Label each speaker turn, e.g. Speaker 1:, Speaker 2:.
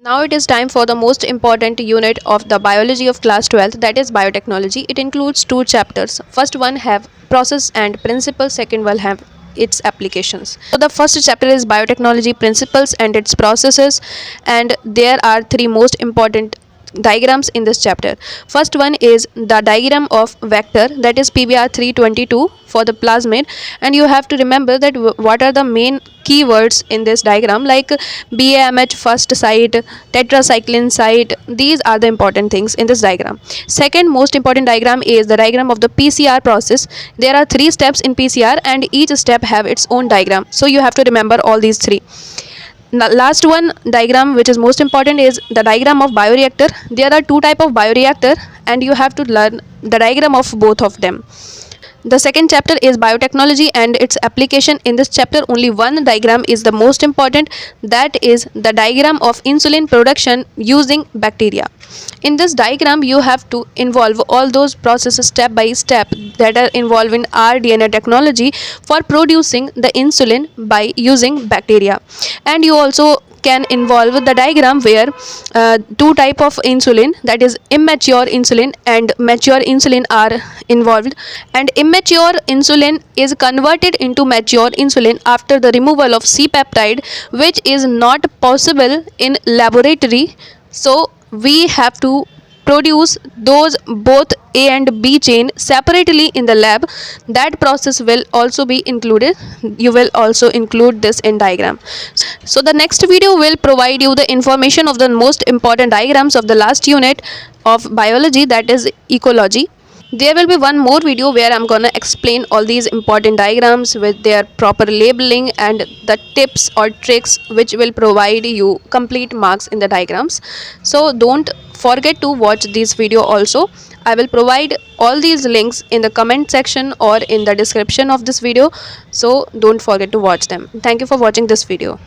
Speaker 1: Now it is time for the most important unit of the biology of class 12, that is biotechnology. It includes two chapters. First one have process and principles, second one have its applications. So the first chapter is biotechnology principles and its processes, and there are three most important diagrams in this chapter. First one is the diagram of vector, that is PBR 322 for the plasmid, and you have to remember that what are the main keywords in this diagram, like BAMH first site, tetracycline site. These are the important things in this diagram. Second most important diagram is the diagram of the PCR process. There are three steps in PCR and each step have its own diagram, so you have to remember all these three. Now, last one diagram which is most important is the diagram of bioreactor. There are two type of bioreactor and you have to learn the diagram of both of them. The second chapter is biotechnology and its application. In this chapter only one diagram is the most important, that is the diagram of insulin production using bacteria. In this diagram you have to involve all those processes step by step that are involved in rDNA technology for producing the insulin by using bacteria. And you also can involve the diagram where two type of insulin, that is immature insulin and mature insulin, are involved, and immature insulin is converted into mature insulin after the removal of C peptide, which is not possible in laboratory. So we have to produce those both A and B chain separately in the lab. That process will also be included. You will also include this in diagram. So the next video will provide you the information of the most important diagrams of the last unit of biology, that is ecology. There will be one more video where I'm gonna explain all these important diagrams with their proper labeling and the tips or tricks which will provide you complete marks in the diagrams. So don't forget to watch this video also. I will provide all these links in the comment section or in the description of this video, so don't forget to watch them. Thank you for watching this video.